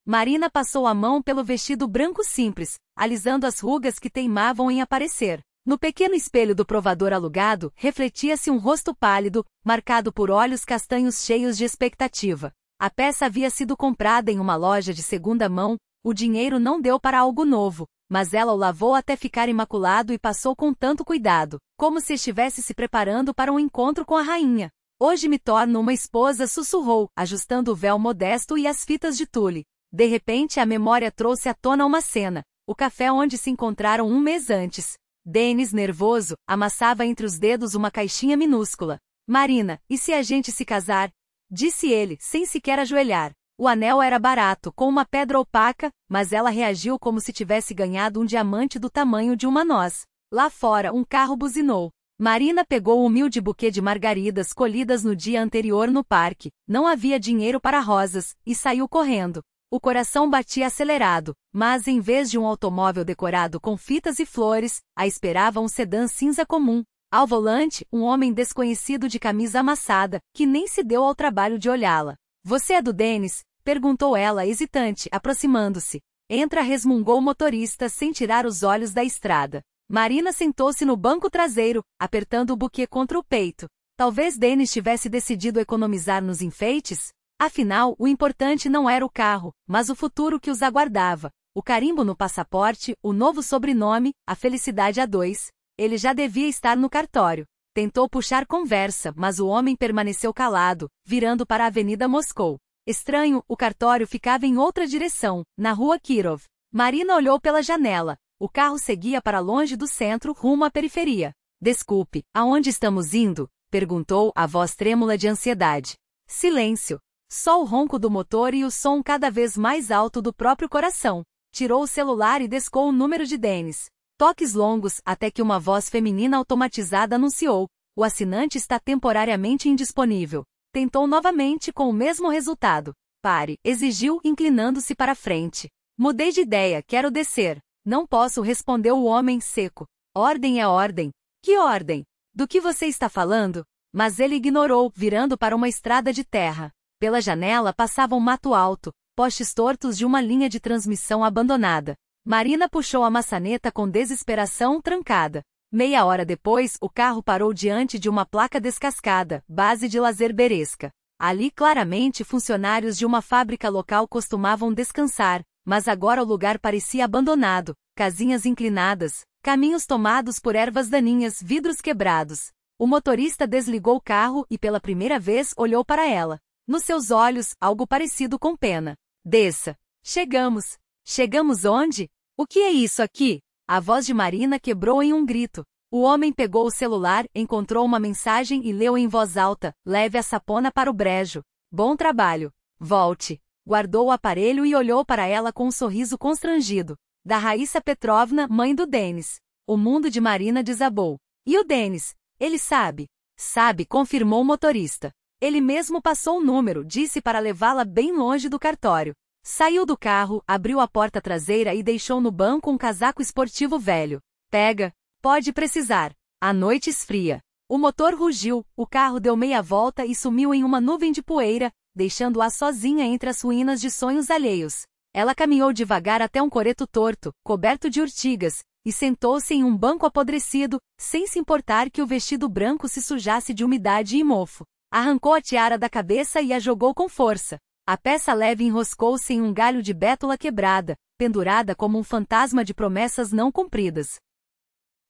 Marina passou a mão pelo vestido branco simples, alisando as rugas que teimavam em aparecer. No pequeno espelho do provador alugado, refletia-se um rosto pálido, marcado por olhos castanhos cheios de expectativa. A peça havia sido comprada em uma loja de segunda mão, o dinheiro não deu para algo novo, mas ela o lavou até ficar imaculado e passou com tanto cuidado, como se estivesse se preparando para um encontro com a rainha. Hoje me torno uma esposa, sussurrou, ajustando o véu modesto e as fitas de tule. De repente a memória trouxe à tona uma cena, o café onde se encontraram um mês antes. Dennis, nervoso, amassava entre os dedos uma caixinha minúscula. Marina, e se a gente se casar? Disse ele, sem sequer ajoelhar. O anel era barato, com uma pedra opaca, mas ela reagiu como se tivesse ganhado um diamante do tamanho de uma noz. Lá fora, um carro buzinou. Marina pegou o humilde buquê de margaridas colhidas no dia anterior no parque. Não havia dinheiro para rosas, e saiu correndo. O coração batia acelerado, mas em vez de um automóvel decorado com fitas e flores, a esperava um sedã cinza comum. Ao volante, um homem desconhecido de camisa amassada, que nem se deu ao trabalho de olhá-la. Você é do Dennis? Perguntou ela hesitante, aproximando-se. Entra, resmungou o motorista sem tirar os olhos da estrada. Marina sentou-se no banco traseiro, apertando o buquê contra o peito. Talvez Dennis tivesse decidido economizar nos enfeites? Afinal, o importante não era o carro, mas o futuro que os aguardava. O carimbo no passaporte, o novo sobrenome, a felicidade a dois. Ele já devia estar no cartório. Tentou puxar conversa, mas o homem permaneceu calado, virando para a Avenida Moscou. Estranho, o cartório ficava em outra direção, na rua Kirov. Marina olhou pela janela. O carro seguia para longe do centro, rumo à periferia. Desculpe, aonde estamos indo? Perguntou, a voz trêmula de ansiedade. Silêncio. Só o ronco do motor e o som cada vez mais alto do próprio coração. Tirou o celular e descou o número de Dennis. Toques longos, até que uma voz feminina automatizada anunciou: o assinante está temporariamente indisponível. Tentou novamente com o mesmo resultado. Pare, exigiu, inclinando-se para frente. Mudei de ideia, quero descer. Não posso, respondeu o homem seco. Ordem é ordem. Que ordem? Do que você está falando? Mas ele ignorou, virando para uma estrada de terra. Pela janela passava um mato alto, postes tortos de uma linha de transmissão abandonada. Marina puxou a maçaneta com desesperação, trancada. Meia hora depois, o carro parou diante de uma placa descascada, base de lazer Beresca. Ali claramente funcionários de uma fábrica local costumavam descansar, mas agora o lugar parecia abandonado, casinhas inclinadas, caminhos tomados por ervas daninhas, vidros quebrados. O motorista desligou o carro e pela primeira vez olhou para ela. Nos seus olhos, algo parecido com pena. Desça. Chegamos. Chegamos onde? O que é isso aqui? A voz de Marina quebrou em um grito. O homem pegou o celular, encontrou uma mensagem e leu em voz alta: leve a sapona para o brejo. Bom trabalho. Volte. Guardou o aparelho e olhou para ela com um sorriso constrangido. Da Raíssa Petrovna, mãe do Dennis. O mundo de Marina desabou. E o Dennis? Ele sabe. Sabe, confirmou o motorista. Ele mesmo passou o número, disse para levá-la bem longe do cartório. Saiu do carro, abriu a porta traseira e deixou no banco um casaco esportivo velho. Pega. Pode precisar. A noite esfria. O motor rugiu, o carro deu meia volta e sumiu em uma nuvem de poeira, deixando-a sozinha entre as ruínas de sonhos alheios. Ela caminhou devagar até um coreto torto, coberto de urtigas, e sentou-se em um banco apodrecido, sem se importar que o vestido branco se sujasse de umidade e mofo. Arrancou a tiara da cabeça e a jogou com força. A peça leve enroscou-se em um galho de bétula quebrada, pendurada como um fantasma de promessas não cumpridas.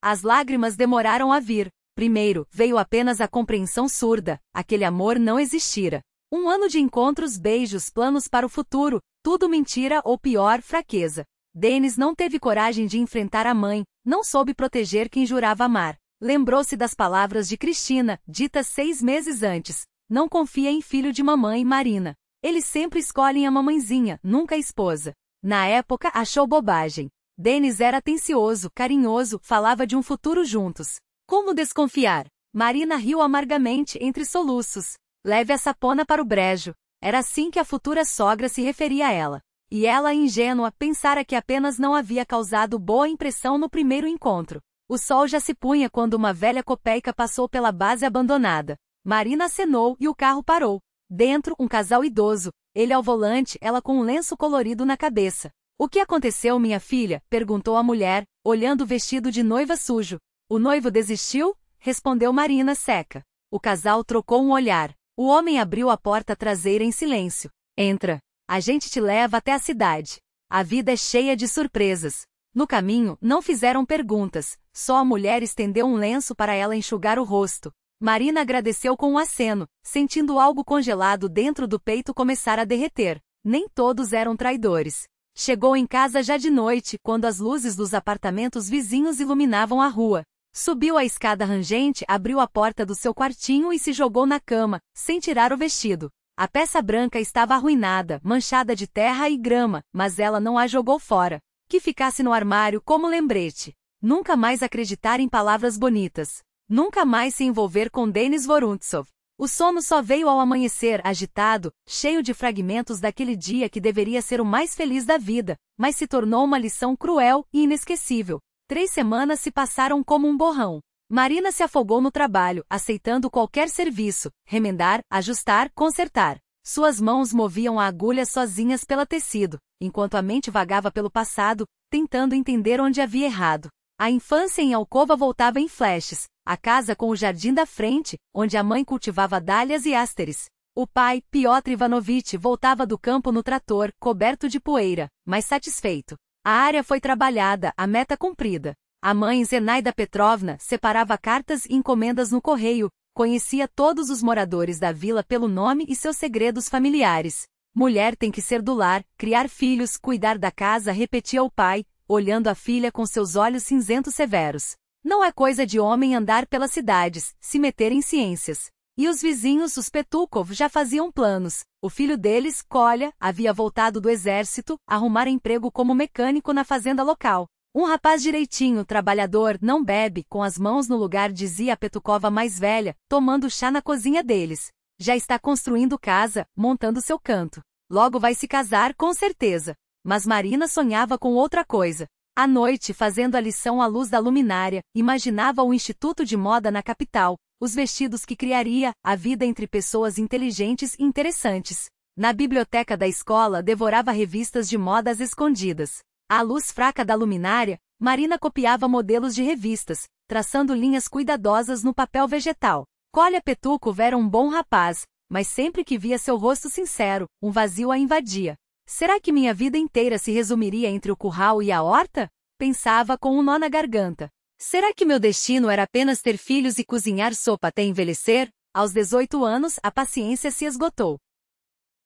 As lágrimas demoraram a vir. Primeiro, veio apenas a compreensão surda, aquele amor não existira. Um ano de encontros, beijos, planos para o futuro, tudo mentira ou pior, fraqueza. Dennis não teve coragem de enfrentar a mãe, não soube proteger quem jurava amar. Lembrou-se das palavras de Cristina, ditas 6 meses antes. Não confia em filho de mamãe, Marina. Eles sempre escolhem a mamãezinha, nunca a esposa. Na época, achou bobagem. Dennis era atencioso, carinhoso, falava de um futuro juntos. Como desconfiar? Marina riu amargamente entre soluços. Leve a sapona para o brejo. Era assim que a futura sogra se referia a ela. E ela, ingênua, pensara que apenas não havia causado boa impressão no primeiro encontro. O sol já se punha quando uma velha copeica passou pela base abandonada. Marina acenou e o carro parou. Dentro, um casal idoso, ele ao volante, ela com um lenço colorido na cabeça. O que aconteceu, minha filha? Perguntou a mulher, olhando o vestido de noiva sujo. O noivo desistiu? Respondeu Marina seca. O casal trocou um olhar. O homem abriu a porta traseira em silêncio. Entra. A gente te leva até a cidade. A vida é cheia de surpresas. No caminho, não fizeram perguntas, só a mulher estendeu um lenço para ela enxugar o rosto. Marina agradeceu com um aceno, sentindo algo congelado dentro do peito começar a derreter. Nem todos eram traidores. Chegou em casa já de noite, quando as luzes dos apartamentos vizinhos iluminavam a rua. Subiu a escada rangente, abriu a porta do seu quartinho e se jogou na cama, sem tirar o vestido. A peça branca estava arruinada, manchada de terra e grama, mas ela não a jogou fora. Que ficasse no armário como lembrete. Nunca mais acreditar em palavras bonitas. Nunca mais se envolver com Denis Vorontsov. O sono só veio ao amanhecer, agitado, cheio de fragmentos daquele dia que deveria ser o mais feliz da vida, mas se tornou uma lição cruel e inesquecível. 3 semanas se passaram como um borrão. Marina se afogou no trabalho, aceitando qualquer serviço, remendar, ajustar, consertar. Suas mãos moviam a agulha sozinhas pelo tecido, enquanto a mente vagava pelo passado, tentando entender onde havia errado. A infância em alcova voltava em flashes, a casa com o jardim da frente, onde a mãe cultivava dálias e ásteres. O pai, Piotr Ivanovich, voltava do campo no trator, coberto de poeira, mas satisfeito. A área foi trabalhada, a meta cumprida. A mãe, Zenaida Petrovna, separava cartas e encomendas no correio, conhecia todos os moradores da vila pelo nome e seus segredos familiares. Mulher tem que ser do lar, criar filhos, cuidar da casa, repetia o pai, olhando a filha com seus olhos cinzentos severos. Não é coisa de homem andar pelas cidades, se meter em ciências. E os vizinhos, os Petukov, já faziam planos. O filho deles, Kolya, havia voltado do exército, arrumar emprego como mecânico na fazenda local. Um rapaz direitinho, trabalhador, não bebe, com as mãos no lugar, dizia a Petukova mais velha, tomando chá na cozinha deles. Já está construindo casa, montando seu canto. Logo vai se casar, com certeza. Mas Marina sonhava com outra coisa. À noite, fazendo a lição à luz da luminária, imaginava o instituto de moda na capital, os vestidos que criaria, a vida entre pessoas inteligentes e interessantes. Na biblioteca da escola, devorava revistas de modas escondidas. À luz fraca da luminária, Marina copiava modelos de revistas, traçando linhas cuidadosas no papel vegetal. Kolya Petukov era um bom rapaz, mas sempre que via seu rosto sincero, um vazio a invadia. Será que minha vida inteira se resumiria entre o curral e a horta? Pensava com um nó na garganta. Será que meu destino era apenas ter filhos e cozinhar sopa até envelhecer? Aos 18 anos, a paciência se esgotou.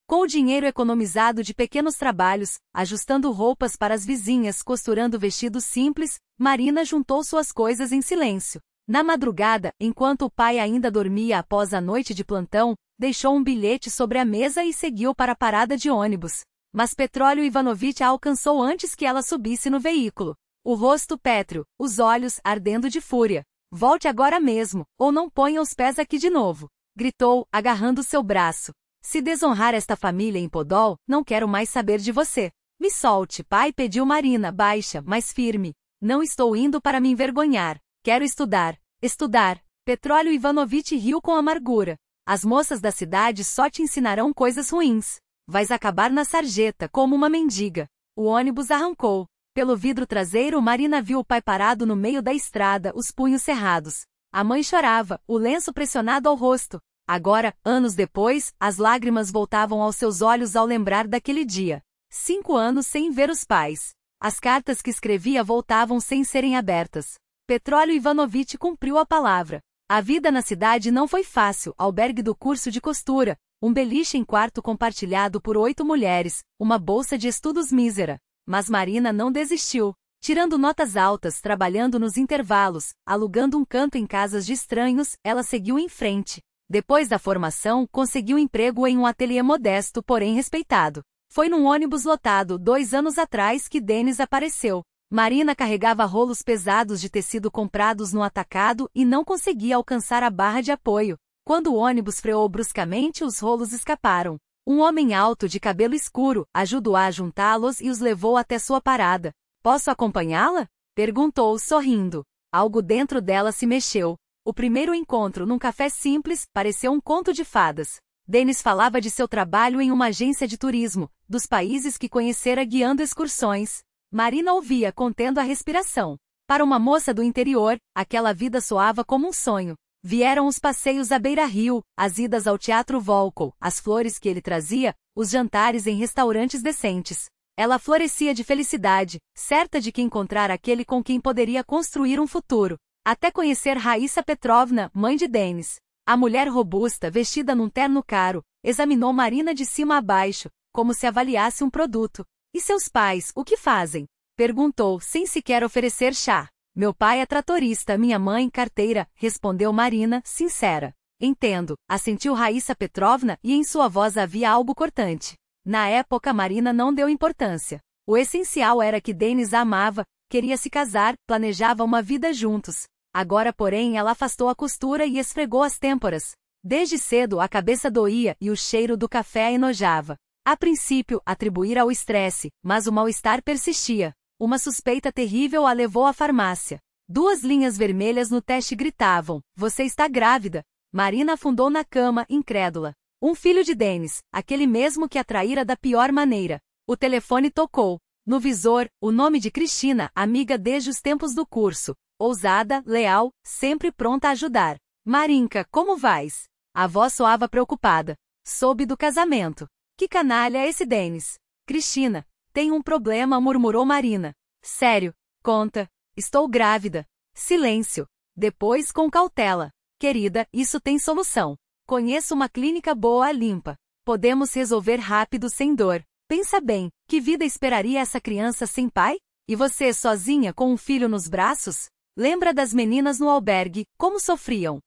Com o dinheiro economizado de pequenos trabalhos, ajustando roupas para as vizinhas, costurando vestidos simples, Marina juntou suas coisas em silêncio. Na madrugada, enquanto o pai ainda dormia após a noite de plantão, deixou um bilhete sobre a mesa e seguiu para a parada de ônibus. Mas Petróleo Ivanovich a alcançou antes que ela subisse no veículo. O rosto pétreo, os olhos ardendo de fúria. Volte agora mesmo, ou não ponha os pés aqui de novo. Gritou, agarrando seu braço. Se desonrar esta família em Podol, não quero mais saber de você. Me solte, pai, pediu Marina, baixa, mas firme. Não estou indo para me envergonhar. Quero estudar. Estudar. Petróleo Ivanovich riu com amargura. As moças da cidade só te ensinarão coisas ruins. Vais acabar na sarjeta, como uma mendiga. O ônibus arrancou. Pelo vidro traseiro, Marina viu o pai parado no meio da estrada, os punhos cerrados. A mãe chorava, o lenço pressionado ao rosto. Agora, anos depois, as lágrimas voltavam aos seus olhos ao lembrar daquele dia. 5 anos sem ver os pais. As cartas que escrevia voltavam sem serem abertas. Petróleo Ivanovich cumpriu a palavra. A vida na cidade não foi fácil, albergue do curso de costura, um beliche em quarto compartilhado por 8 mulheres, uma bolsa de estudos mísera. Mas Marina não desistiu. Tirando notas altas, trabalhando nos intervalos, alugando um canto em casas de estranhos, ela seguiu em frente. Depois da formação, conseguiu emprego em um ateliê modesto, porém respeitado. Foi num ônibus lotado 2 anos atrás que Denis apareceu. Marina carregava rolos pesados de tecido comprados no atacado e não conseguia alcançar a barra de apoio. Quando o ônibus freou bruscamente, os rolos escaparam. Um homem alto de cabelo escuro ajudou a juntá-los e os levou até sua parada. Posso acompanhá-la? Perguntou, sorrindo. Algo dentro dela se mexeu. O primeiro encontro num café simples pareceu um conto de fadas. Denis falava de seu trabalho em uma agência de turismo, dos países que conhecera guiando excursões. Marina ouvia contendo a respiração. Para uma moça do interior, aquela vida soava como um sonho. Vieram os passeios à beira-rio, as idas ao Teatro Volco, as flores que ele trazia, os jantares em restaurantes decentes. Ela florescia de felicidade, certa de que encontrara aquele com quem poderia construir um futuro. Até conhecer Raíssa Petrovna, mãe de Denis. A mulher robusta, vestida num terno caro, examinou Marina de cima a baixo, como se avaliasse um produto. E seus pais, o que fazem? Perguntou, sem sequer oferecer chá. Meu pai é tratorista, minha mãe carteira, respondeu Marina, sincera. Entendo, assentiu Raíssa Petrovna e em sua voz havia algo cortante. Na época Marina não deu importância. O essencial era que Denis a amava, queria se casar, planejava uma vida juntos. Agora porém ela afastou a costura e esfregou as têmporas. Desde cedo a cabeça doía e o cheiro do café a enojava. A princípio, atribuíra ao estresse, mas o mal-estar persistia. Uma suspeita terrível a levou à farmácia. 2 linhas vermelhas no teste gritavam, você está grávida. Marina afundou na cama, incrédula. Um filho de Denis, aquele mesmo que a traíra da pior maneira. O telefone tocou. No visor, o nome de Cristina, amiga desde os tempos do curso. Ousada, leal, sempre pronta a ajudar. Marinka, como vais? A voz soava preocupada. Soube do casamento. Que canalha é esse Denis? Cristina. Tem um problema, murmurou Marina. Sério? Conta. Estou grávida. Silêncio. Depois com cautela. Querida, isso tem solução. Conheço uma clínica boa, limpa. Podemos resolver rápido sem dor. Pensa bem, que vida esperaria essa criança sem pai? E você sozinha com um filho nos braços? Lembra das meninas no albergue, como sofriam?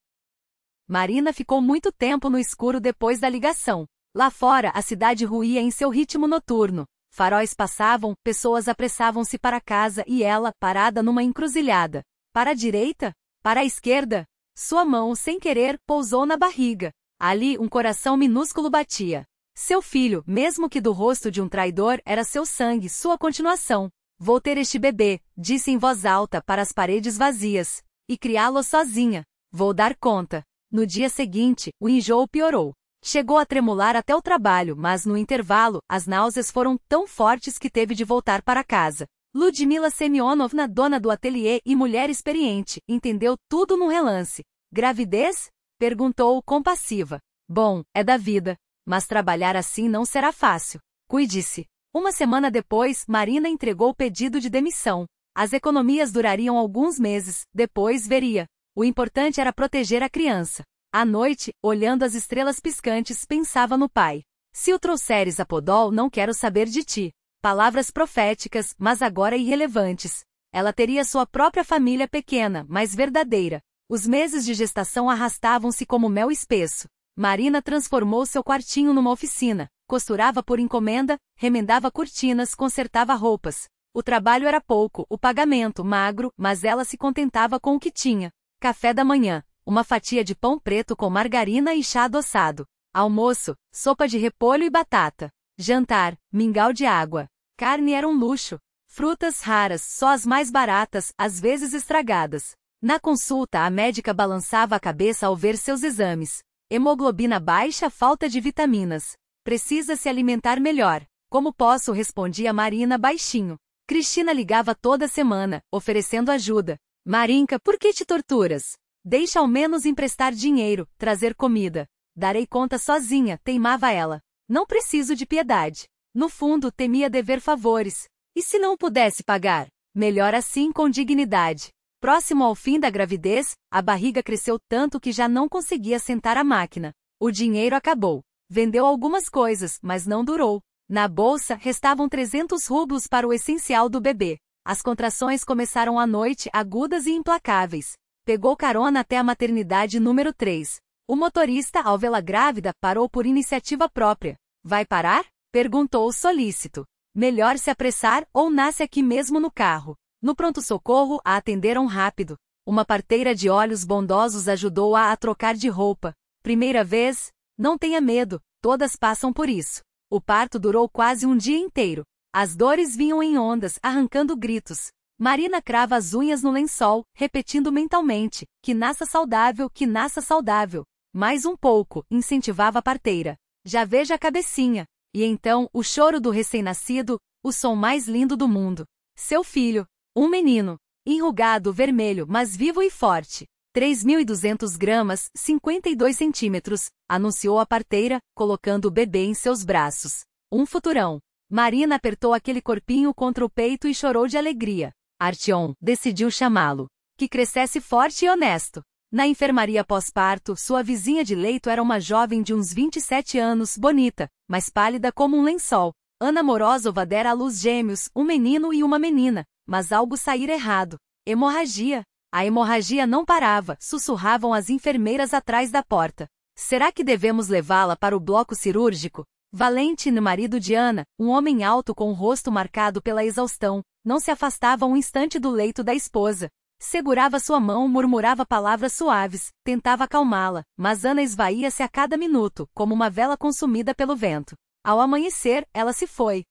Marina ficou muito tempo no escuro depois da ligação. Lá fora a cidade ruía em seu ritmo noturno. Faróis passavam, pessoas apressavam-se para casa e ela, parada numa encruzilhada. Para a direita? Para a esquerda? Sua mão, sem querer, pousou na barriga. Ali um coração minúsculo batia. Seu filho, mesmo que do rosto de um traidor, era seu sangue, sua continuação. Vou ter este bebê, disse em voz alta para as paredes vazias. E criá-lo sozinha. Vou dar conta. No dia seguinte, o enjoo piorou. Chegou a tremular até o trabalho, mas no intervalo, as náuseas foram tão fortes que teve de voltar para casa. Ludmila Semyonovna, dona do ateliê e mulher experiente, entendeu tudo num relance. Gravidez? Perguntou compassiva. Bom, é da vida. Mas trabalhar assim não será fácil. Cuide-se. Uma semana depois, Marina entregou o pedido de demissão. As economias durariam alguns meses, depois veria. O importante era proteger a criança. À noite, olhando as estrelas piscantes, pensava no pai. Se o trouxeres a Podol, não quero saber de ti. Palavras proféticas, mas agora irrelevantes. Ela teria sua própria família pequena, mas verdadeira. Os meses de gestação arrastavam-se como mel espesso. Marina transformou seu quartinho numa oficina. Costurava por encomenda, remendava cortinas, consertava roupas. O trabalho era pouco, o pagamento magro, mas ela se contentava com o que tinha. Café da manhã. Uma fatia de pão preto com margarina e chá adoçado. Almoço, sopa de repolho e batata. Jantar, mingau de água. Carne era um luxo. Frutas raras, só as mais baratas, às vezes estragadas. Na consulta a médica balançava a cabeça ao ver seus exames. Hemoglobina baixa, falta de vitaminas. Precisa se alimentar melhor. Como posso? Respondia Marina baixinho. Cristina ligava toda semana, oferecendo ajuda. Marinka, por que te torturas? Deixa ao menos emprestar dinheiro, trazer comida. Darei conta sozinha, teimava ela. Não preciso de piedade. No fundo, temia dever favores. E se não pudesse pagar? Melhor assim com dignidade. Próximo ao fim da gravidez, a barriga cresceu tanto que já não conseguia sentar a máquina. O dinheiro acabou. Vendeu algumas coisas, mas não durou. Na bolsa, restavam 300 rublos para o essencial do bebê. As contrações começaram à noite, agudas e implacáveis. Pegou carona até a maternidade número 3. O motorista, ao vê-la grávida, parou por iniciativa própria. Vai parar? Perguntou solícito. Melhor se apressar ou nasce aqui mesmo no carro. No pronto-socorro, a atenderam rápido. Uma parteira de olhos bondosos ajudou-a a trocar de roupa. Primeira vez? Não tenha medo, todas passam por isso. O parto durou quase um dia inteiro. As dores vinham em ondas, arrancando gritos. Marina crava as unhas no lençol, repetindo mentalmente, que nasça saudável, que nasça saudável. Mais um pouco, incentivava a parteira. Já veja a cabecinha. E então, o choro do recém-nascido, o som mais lindo do mundo. Seu filho, um menino, enrugado, vermelho, mas vivo e forte. 3.200 gramas, 52 centímetros, anunciou a parteira, colocando o bebê em seus braços. Um futurão. Marina apertou aquele corpinho contra o peito e chorou de alegria. Artyom decidiu chamá-lo. Que crescesse forte e honesto. Na enfermaria pós-parto, sua vizinha de leito era uma jovem de uns 27 anos, bonita, mas pálida como um lençol. Ana Morozova dera à luz gêmeos, um menino e uma menina, mas algo saíra errado. Hemorragia. A hemorragia não parava, sussurravam as enfermeiras atrás da porta. Será que devemos levá-la para o bloco cirúrgico? Valentin, marido de Ana, um homem alto com o rosto marcado pela exaustão, não se afastava um instante do leito da esposa. Segurava sua mão, murmurava palavras suaves, tentava acalmá-la, mas Ana esvaía-se a cada minuto, como uma vela consumida pelo vento. Ao amanhecer, ela se foi.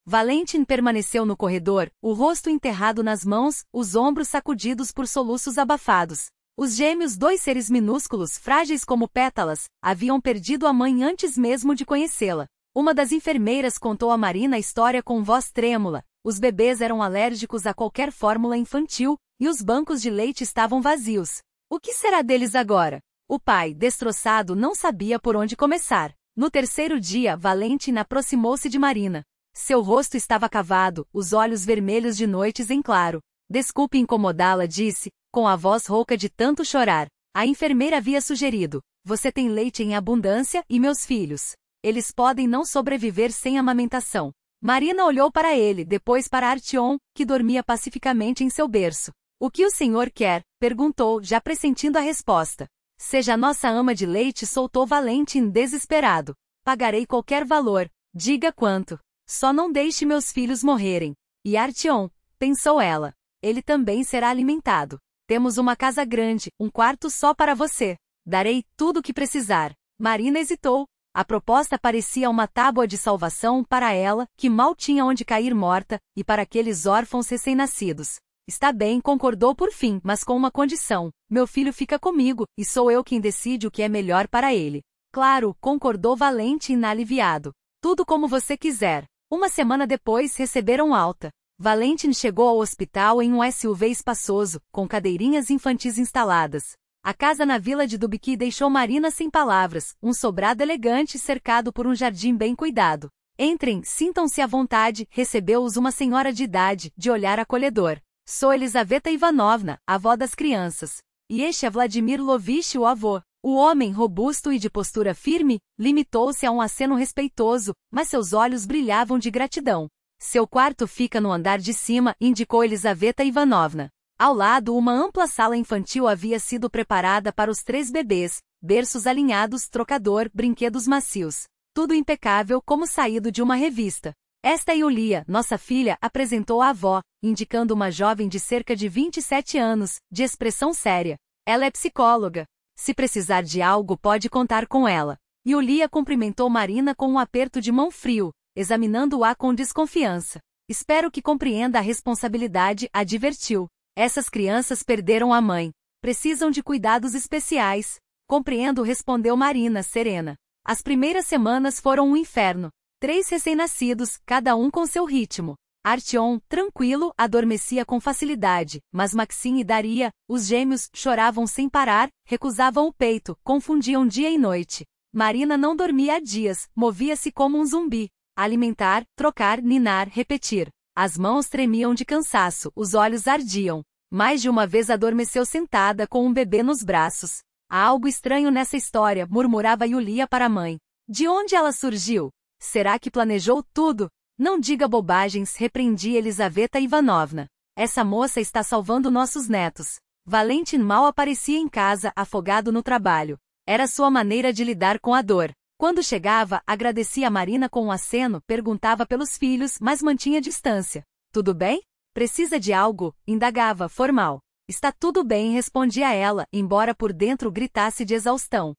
Valentin permaneceu no corredor, o rosto enterrado nas mãos, os ombros sacudidos por soluços abafados. Os gêmeos, dois seres minúsculos, frágeis como pétalas, haviam perdido a mãe antes mesmo de conhecê-la. Uma das enfermeiras contou a Marina a história com voz trêmula. Os bebês eram alérgicos a qualquer fórmula infantil, e os bancos de leite estavam vazios. O que será deles agora? O pai, destroçado, não sabia por onde começar. No terceiro dia, Valentin aproximou-se de Marina. Seu rosto estava cavado, os olhos vermelhos de noites em claro. Desculpe incomodá-la, disse, com a voz rouca de tanto chorar. A enfermeira havia sugerido: você tem leite em abundância e meus filhos. Eles podem não sobreviver sem amamentação. Marina olhou para ele, depois para Artyom, que dormia pacificamente em seu berço. O que o senhor quer? Perguntou, já pressentindo a resposta. Seja nossa ama de leite, soltou Valentin desesperado. Pagarei qualquer valor. Diga quanto. Só não deixe meus filhos morrerem. E Artyom, pensou ela. Ele também será alimentado. Temos uma casa grande, um quarto só para você. Darei tudo o que precisar. Marina hesitou. A proposta parecia uma tábua de salvação para ela, que mal tinha onde cair morta, e para aqueles órfãos recém-nascidos. Está bem, concordou por fim, mas com uma condição. Meu filho fica comigo, e sou eu quem decide o que é melhor para ele. Claro, concordou Valentin aliviado. Tudo como você quiser. Uma semana depois receberam alta. Valentin chegou ao hospital em um SUV espaçoso, com cadeirinhas infantis instaladas. A casa na vila de Dubki deixou Marina sem palavras, um sobrado elegante cercado por um jardim bem cuidado. Entrem, sintam-se à vontade, recebeu-os uma senhora de idade, de olhar acolhedor. Sou Elizaveta Ivanovna, avó das crianças. E este é Vladimir Lovich, o avô. O homem, robusto e de postura firme, limitou-se a um aceno respeitoso, mas seus olhos brilhavam de gratidão. Seu quarto fica no andar de cima, indicou Elizaveta Ivanovna. Ao lado, uma ampla sala infantil havia sido preparada para os 3 bebês, berços alinhados, trocador, brinquedos macios. Tudo impecável como saído de uma revista. Esta é Yulia, nossa filha, apresentou a avó, indicando uma jovem de cerca de 27 anos, de expressão séria. Ela é psicóloga. Se precisar de algo, pode contar com ela. Yulia cumprimentou Marina com um aperto de mão frio, examinando-a com desconfiança. Espero que compreenda a responsabilidade, advertiu. Essas crianças perderam a mãe. Precisam de cuidados especiais. Compreendo, respondeu Marina, serena. As primeiras semanas foram um inferno. 3 recém-nascidos, cada um com seu ritmo. Artyom, tranquilo, adormecia com facilidade, mas Maxim e Daria, os gêmeos, choravam sem parar, recusavam o peito, confundiam dia e noite. Marina não dormia há dias, movia-se como um zumbi. Alimentar, trocar, ninar, repetir. As mãos tremiam de cansaço, os olhos ardiam. Mais de uma vez adormeceu sentada com um bebê nos braços. Há algo estranho nessa história, murmurava Yulia para a mãe. De onde ela surgiu? Será que planejou tudo? Não diga bobagens, repreendia Elizaveta Ivanovna. Essa moça está salvando nossos netos. Valentin mal aparecia em casa, afogado no trabalho. Era sua maneira de lidar com a dor. Quando chegava, agradecia a Marina com um aceno, perguntava pelos filhos, mas mantinha distância. Tudo bem? Precisa de algo? Indagava, formal. Está tudo bem, respondia ela, embora por dentro gritasse de exaustão.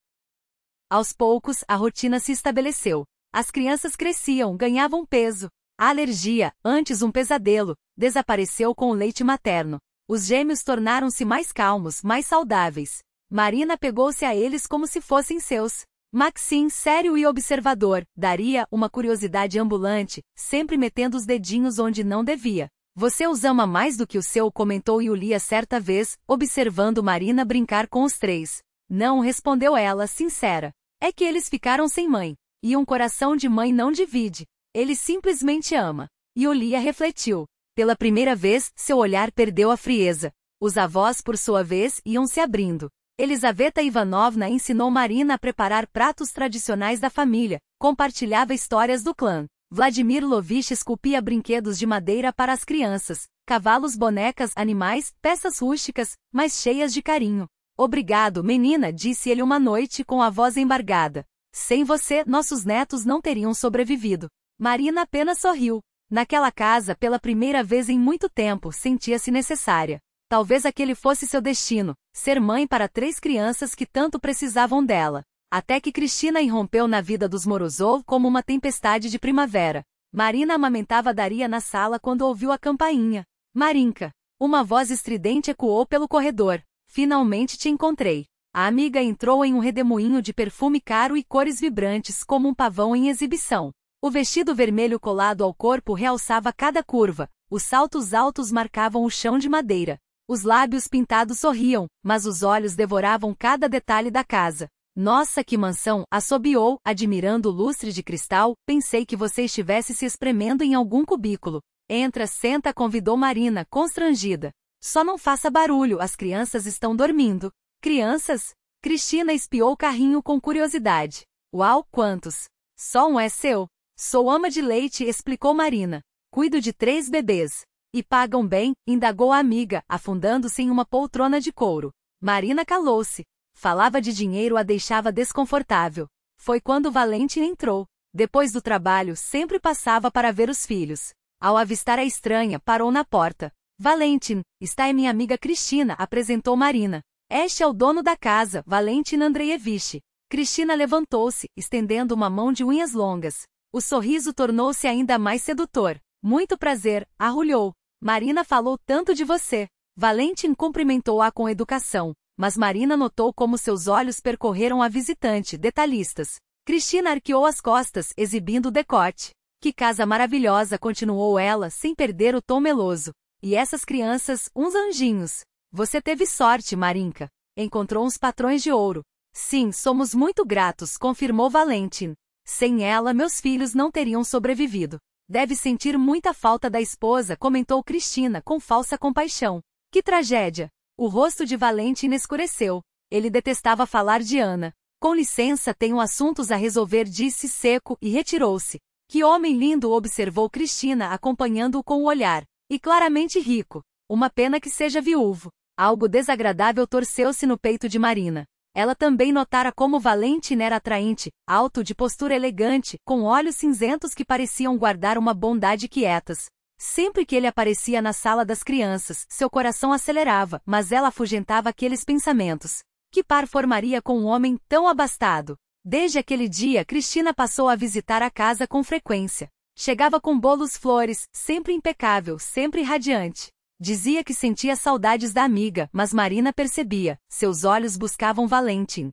Aos poucos, a rotina se estabeleceu. As crianças cresciam, ganhavam peso. A alergia, antes um pesadelo, desapareceu com o leite materno. Os gêmeos tornaram-se mais calmos, mais saudáveis. Marina pegou-se a eles como se fossem seus. Maxim, sério e observador, Daria, uma curiosidade ambulante, sempre metendo os dedinhos onde não devia. Você os ama mais do que o seu, comentou Yulia certa vez, observando Marina brincar com os três. Não, respondeu ela, sincera. É que eles ficaram sem mãe. E um coração de mãe não divide. Ele simplesmente ama. Yulia refletiu. Pela primeira vez, seu olhar perdeu a frieza. Os avós, por sua vez, iam se abrindo. Elizaveta Ivanovna ensinou Marina a preparar pratos tradicionais da família, compartilhava histórias do clã. Vladimir Lovich esculpia brinquedos de madeira para as crianças, cavalos, bonecas, animais, peças rústicas, mas cheias de carinho. Obrigado, menina, disse ele uma noite com a voz embargada. Sem você, nossos netos não teriam sobrevivido. Marina apenas sorriu. Naquela casa, pela primeira vez em muito tempo, sentia-se necessária. Talvez aquele fosse seu destino, ser mãe para 3 crianças que tanto precisavam dela. Até que Cristina irrompeu na vida dos Morozov como uma tempestade de primavera. Marina amamentava Daria na sala quando ouviu a campainha. Marinka. Uma voz estridente ecoou pelo corredor. Finalmente te encontrei. A amiga entrou em um redemoinho de perfume caro e cores vibrantes como um pavão em exibição. O vestido vermelho colado ao corpo realçava cada curva, os saltos altos marcavam o chão de madeira. Os lábios pintados sorriam, mas os olhos devoravam cada detalhe da casa. Nossa, que mansão! Assobiou, admirando o lustre de cristal, pensei que você estivesse se espremendo em algum cubículo. Entra, senta, convidou Marina, constrangida. Só não faça barulho, as crianças estão dormindo. Crianças? Cristina espiou o carrinho com curiosidade. Uau, quantos! Só um é seu. Sou ama de leite, explicou Marina. Cuido de 3 bebês. E pagam bem, indagou a amiga, afundando-se em uma poltrona de couro. Marina calou-se. Falava de dinheiro a deixava desconfortável. Foi quando Valentin entrou. Depois do trabalho, sempre passava para ver os filhos. Ao avistar a estranha, parou na porta. Valentin, está é minha amiga Cristina, apresentou Marina. Este é o dono da casa, Valentin Andreevich. Cristina levantou-se, estendendo uma mão de unhas longas. O sorriso tornou-se ainda mais sedutor. Muito prazer, arrulhou. Marina falou tanto de você. Valentin cumprimentou-a com educação, mas Marina notou como seus olhos percorreram a visitante, detalhistas. Cristina arqueou as costas, exibindo o decote. Que casa maravilhosa, continuou ela, sem perder o tom meloso. E essas crianças, uns anjinhos. Você teve sorte, Marinka. Encontrou uns patrões de ouro. Sim, somos muito gratos, confirmou Valentin. Sem ela, meus filhos não teriam sobrevivido. Deve sentir muita falta da esposa, comentou Cristina com falsa compaixão. Que tragédia! O rosto de Valentin escureceu. Ele detestava falar de Ana. Com licença, tenho assuntos a resolver, disse seco e retirou-se. Que homem lindo, observou Cristina acompanhando-o com o olhar. E claramente rico. Uma pena que seja viúvo. Algo desagradável torceu-se no peito de Marina. Ela também notara como Valentin era atraente, alto, de postura elegante, com olhos cinzentos que pareciam guardar uma bondade quietas. Sempre que ele aparecia na sala das crianças, seu coração acelerava, mas ela afugentava aqueles pensamentos. Que par formaria com um homem tão abastado? Desde aquele dia, Cristina passou a visitar a casa com frequência. Chegava com bolos, flores, sempre impecável, sempre radiante. Dizia que sentia saudades da amiga, mas Marina percebia, seus olhos buscavam Valentin.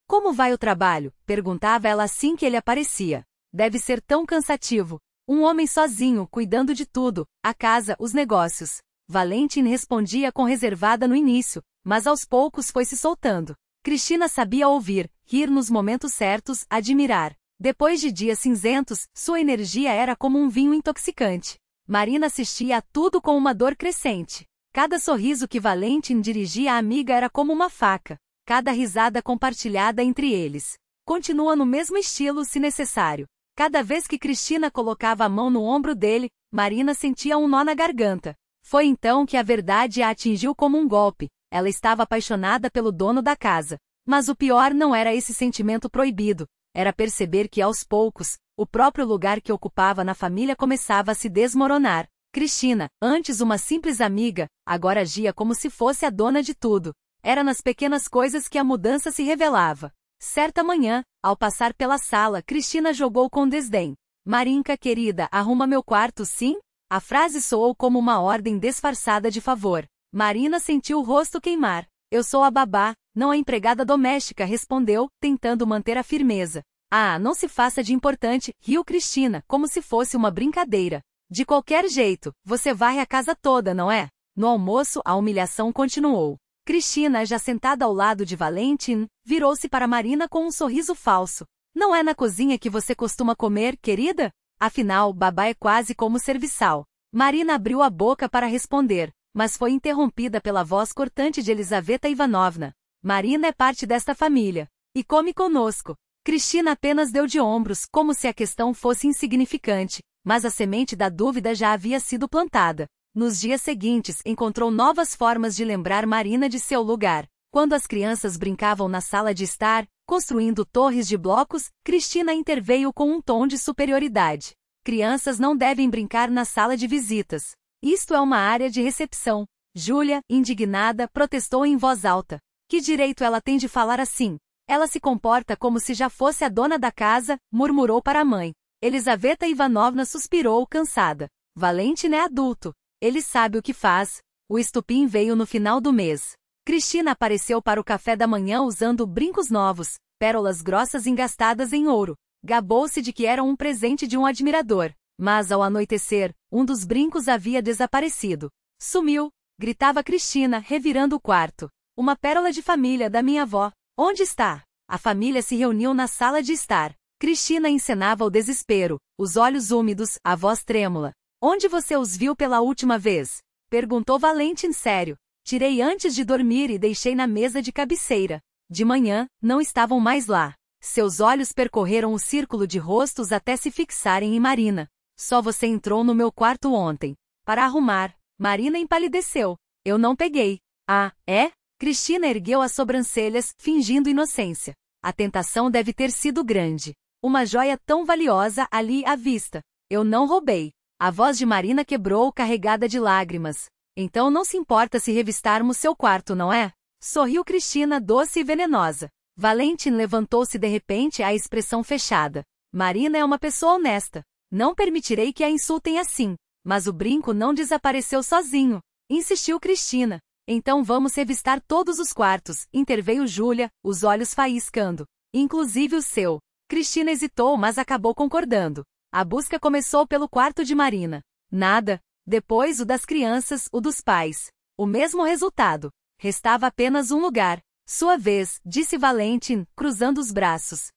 Como vai o trabalho? Perguntava ela assim que ele aparecia. Deve ser tão cansativo. Um homem sozinho, cuidando de tudo, a casa, os negócios. Valentin respondia com reservada no início, mas aos poucos foi se soltando. Cristina sabia ouvir, rir nos momentos certos, admirar. Depois de dias cinzentos, sua energia era como um vinho intoxicante. Marina assistia a tudo com uma dor crescente. Cada sorriso que Valentin dirigia à amiga era como uma faca. Cada risada compartilhada entre eles. Continua no mesmo estilo se necessário. Cada vez que Cristina colocava a mão no ombro dele, Marina sentia um nó na garganta. Foi então que a verdade a atingiu como um golpe. Ela estava apaixonada pelo dono da casa. Mas o pior não era esse sentimento proibido. Era perceber que aos poucos, o próprio lugar que ocupava na família começava a se desmoronar. Cristina, antes uma simples amiga, agora agia como se fosse a dona de tudo. Era nas pequenas coisas que a mudança se revelava. Certa manhã, ao passar pela sala, Cristina jogou com desdém. Marinka, querida, arruma meu quarto, sim? A frase soou como uma ordem disfarçada de favor. Marina sentiu o rosto queimar. Eu sou a babá, não a empregada doméstica, respondeu, tentando manter a firmeza. Ah, não se faça de importante, riu Cristina, como se fosse uma brincadeira. De qualquer jeito, você varre a casa toda, não é? No almoço, a humilhação continuou. Cristina, já sentada ao lado de Valentin, virou-se para Marina com um sorriso falso. Não é na cozinha que você costuma comer, querida? Afinal, babá é quase como serviçal. Marina abriu a boca para responder, mas foi interrompida pela voz cortante de Elizaveta Ivanovna. Marina é parte desta família. E come conosco. Cristina apenas deu de ombros, como se a questão fosse insignificante, mas a semente da dúvida já havia sido plantada. Nos dias seguintes, encontrou novas formas de lembrar Marina de seu lugar. Quando as crianças brincavam na sala de estar, construindo torres de blocos, Cristina interveio com um tom de superioridade. Crianças não devem brincar na sala de visitas. Isto é uma área de recepção. Júlia, indignada, protestou em voz alta. Que direito ela tem de falar assim? Ela se comporta como se já fosse a dona da casa, murmurou para a mãe. Elizaveta Ivanovna suspirou, cansada. Valentin é adulto. Ele sabe o que faz. O estupim veio no final do mês. Cristina apareceu para o café da manhã usando brincos novos, pérolas grossas engastadas em ouro. Gabou-se de que eram um presente de um admirador. Mas ao anoitecer, um dos brincos havia desaparecido. Sumiu, gritava Cristina, revirando o quarto. Uma pérola de família da minha avó. Onde está? A família se reuniu na sala de estar. Cristina encenava o desespero, os olhos úmidos, a voz trêmula. Onde você os viu pela última vez? Perguntou Valentin sério. Tirei antes de dormir e deixei na mesa de cabeceira. De manhã, não estavam mais lá. Seus olhos percorreram o círculo de rostos até se fixarem em Marina. Só você entrou no meu quarto ontem. Para arrumar. Marina empalideceu. Eu não peguei. Ah, é? Cristina ergueu as sobrancelhas, fingindo inocência. A tentação deve ter sido grande. Uma joia tão valiosa ali à vista. Eu não roubei. A voz de Marina quebrou, carregada de lágrimas. Então não se importa se revistarmos seu quarto, não é? Sorriu Cristina, doce e venenosa. Valentin levantou-se de repente, a expressão fechada. Marina é uma pessoa honesta. Não permitirei que a insultem assim. Mas o brinco não desapareceu sozinho. Insistiu Cristina. Então vamos revistar todos os quartos, interveio Júlia, os olhos faiscando. Inclusive o seu. Cristina hesitou, mas acabou concordando. A busca começou pelo quarto de Marina. Nada. Depois o das crianças, o dos pais. O mesmo resultado. Restava apenas um lugar. Sua vez, disse Valentin, cruzando os braços.